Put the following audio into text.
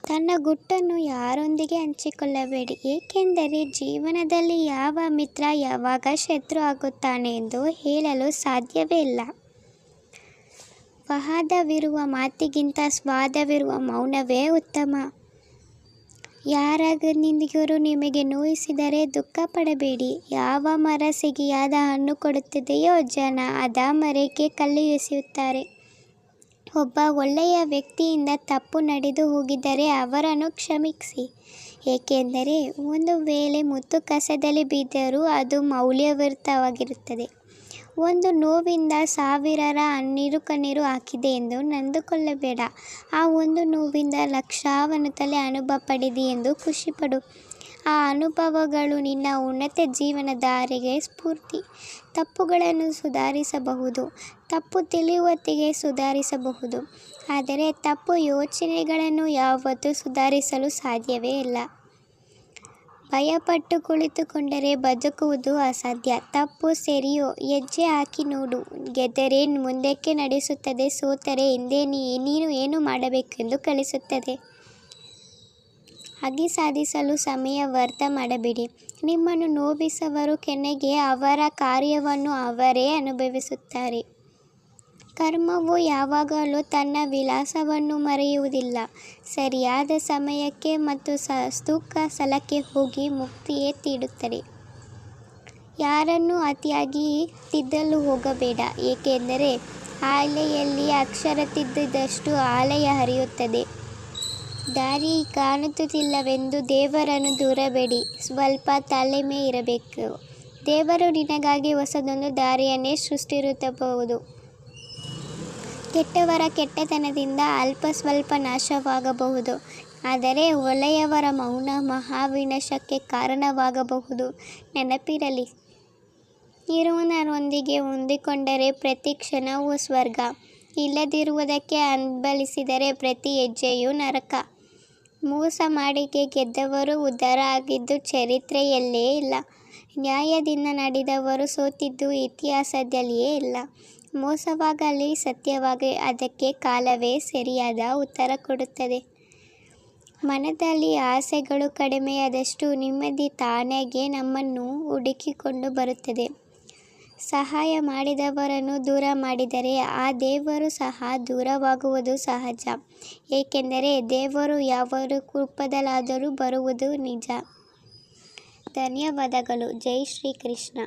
ತನ್ನ ಗುಟ್ಟನ್ನು ಯಾರೊಂದಿಗೆ ಹಂಚಿಕೊಳ್ಳಬೇಡಿ, ಏಕೆಂದರೆ ಜೀವನದಲ್ಲಿ ಯಾವ ಮಿತ್ರ ಯಾವಾಗ ಶತ್ರು ಆಗುತ್ತಾನೆ ಎಂದು ಹೇಳಲು ಸಾಧ್ಯವೇ ಇಲ್ಲ. ವಾದವಿರುವ ಮಾತಿಗಿಂತ ಸ್ವಾದವಿರುವ ಮೌನವೇ ಉತ್ತಮ. ಯಾರಾಗನಿಂದಿಗೂ ನಿಮಗೆ ನೋಯಿಸಿದರೆ ದುಃಖ ಪಡಬೇಡಿ. ಯಾವ ಮರ ಸಿಹಿಯಾದ ಹಣ್ಣು ಕೊಡುತ್ತದೆಯೋ ಜನ ಅದ ಮರಕ್ಕೆ ಕಲ್ಲು ಎಸೆಯುತ್ತಾರೆ. ಒಬ್ಬ ಒಳ್ಳೆಯ ವ್ಯಕ್ತಿಯಿಂದ ತಪ್ಪು ನಡೆದು ಹೋಗಿದ್ದರೆ ಅವರನ್ನು ಕ್ಷಮಿಸಿ, ಏಕೆಂದರೆ ಒಂದು ವೇಳೆ ಮುತ್ತು ಕಸದಲ್ಲಿ ಬಿದ್ದರೂ ಅದು ಮೌಲ್ಯಯುತವಾಗಿರುತ್ತದೆ. ಒಂದು ನೋವಿಂದ ಸಾವಿರರ ಕಣ್ಣೀರು ಹಾಕಿದೆ ಎಂದು ನೊಂದುಕೊಳ್ಳಬೇಡ. ಆ ಒಂದು ನೋವಿಂದ ಲಕ್ಷಾವನುತಲೆ ಅನುಭವ ಪಡೆದಿ ಎಂದು ಖುಷಿಪಡು. ಆ ಅನುಭವಗಳು ನಿನ್ನ ಉನ್ನತ ಜೀವನ ದಾರಿಗೆ ಸ್ಫೂರ್ತಿ. ತಪ್ಪುಗಳನ್ನು ಸುಧಾರಿಸಬಹುದು, ತಪ್ಪು ತಿಳಿಯುವತ್ತಿಗೆ ಸುಧಾರಿಸಬಹುದು, ಆದರೆ ತಪ್ಪು ಯೋಚನೆಗಳನ್ನು ಯಾವತ್ತೂ ಸುಧಾರಿಸಲು ಸಾಧ್ಯವೇ ಇಲ್ಲ. ಭಯಪಟ್ಟು ಕುಳಿತುಕೊಂಡರೆ ಬದುಕುವುದು ಅಸಾಧ್ಯ. ತಪ್ಪು ಸರಿಯೋ ಹೆಜ್ಜೆ ಹಾಕಿ ನೋಡು. ಗೆದ್ದರೆ ಮುಂದಕ್ಕೆ ನಡೆಸುತ್ತದೆ, ಸೋತರೆ ಹಿಂದೆ ನೀನು ಏನು ಮಾಡಬೇಕೆಂದು ಕಲಿಸುತ್ತದೆ. ಹಾಗೆ ಸಾಧಿಸಲು ಸಮಯ ವ್ಯರ್ಥ ಮಾಡಬೇಡಿ. ನಿಮ್ಮನ್ನು ನೋವಿಸುವವರ ಕೆನ್ನೆಗೆ ಅವರ ಕಾರ್ಯವನ್ನು ಅವರೇ ಅನುಭವಿಸುತ್ತಾರೆ. ಕರ್ಮವು ಯಾವಾಗಲೂ ತನ್ನ ವಿಳಾಸವನ್ನು ಮರೆಯುವುದಿಲ್ಲ. ಸರಿಯಾದ ಸಮಯಕ್ಕೆ ಮತ್ತು ಸೂಕ್ತ ಸ್ಥಳಕ್ಕೆ ಹೋಗಿ ಮುಕ್ತಿಯೇ ನೀಡುತ್ತದೆ. ಯಾರನ್ನೂ ಅತಿಯಾಗಿ ತಿದ್ದಲು ಹೋಗಬೇಡ, ಏಕೆಂದರೆ ಆಲೆಯಲ್ಲಿ ಅಕ್ಷರ ತಿದ್ದಿದಷ್ಟು ಆಲೆಯ ಹರಿಯುತ್ತದೆ. ದಾರಿ ಕಾಣುತ್ತಿಲ್ಲವೆಂದು ದೇವರನ್ನು ದೂರಬೇಡಿ, ಸ್ವಲ್ಪ ತಾಳ್ಮೆ ಇರಬೇಕು. ದೇವರು ನಿನಗಾಗಿ ಹೊಸದೊಂದು ದಾರಿಯನ್ನೇ ಸೃಷ್ಟಿಸಿರಬಹುದು. ಕೆಟ್ಟವರ ಕೆಟ್ಟತನದಿಂದ ಅಲ್ಪ ಸ್ವಲ್ಪ ನಾಶವಾಗಬಹುದು, ಆದರೆ ಒಳ್ಳೆಯವರ ಮೌನ ಮಹಾವಿನಾಶಕ್ಕೆ ಕಾರಣವಾಗಬಹುದು. ನೆನಪಿರಲಿ, ಇರುವವನೊಂದಿಗೆ ಹೊಂದಿಕೊಂಡರೆ ಪ್ರತಿ ಕ್ಷಣವೂ ಸ್ವರ್ಗ, ಇಲ್ಲದಿರುವುದಕ್ಕೆ ಹಂಬಲಿಸಿದರೆ ಪ್ರತಿ ಹೆಜ್ಜೆಯೂ ನರಕ. ಮೋಸ ಮಾಡಿ ಗೆದ್ದವರು ಉದ್ಧಾರ ಆಗಿದ್ದು ಚರಿತ್ರೆಯಲ್ಲೇ ಇಲ್ಲ. ನ್ಯಾಯದಿಂದ ನಡೆದವರು ಸೋತಿದ್ದು ಇತಿಹಾಸದಲ್ಲಿಯೇ ಇಲ್ಲ. ಮೋಸವಾಗಲಿ ಸತ್ಯವಾಗಲಿ ಅದಕ್ಕೆ ಕಾಲವೇ ಸರಿಯಾದ ಉತ್ತರ ಕೊಡುತ್ತದೆ. ಮನದಲ್ಲಿ ಆಸೆಗಳು ಕಡಿಮೆಯಾದಷ್ಟು ನೆಮ್ಮದಿ ತಾನಾಗೇ ನಮ್ಮನ್ನು ಹುಡುಕಿಕೊಂಡು ಬರುತ್ತದೆ. ಸಹಾಯ ಮಾಡಿದವರನ್ನು ದೂರ ಮಾಡಿದರೆ ಆ ದೇವರು ಸಹ ದೂರವಾಗುವುದು ಸಹಜ, ಏಕೆಂದರೆ ದೇವರು ಯಾವ ರೂಪದಲ್ಲಾದರೂ ಬರುವುದು ನಿಜ. ಧನ್ಯವಾದಗಳು. ಜೈ ಶ್ರೀ ಕೃಷ್ಣ.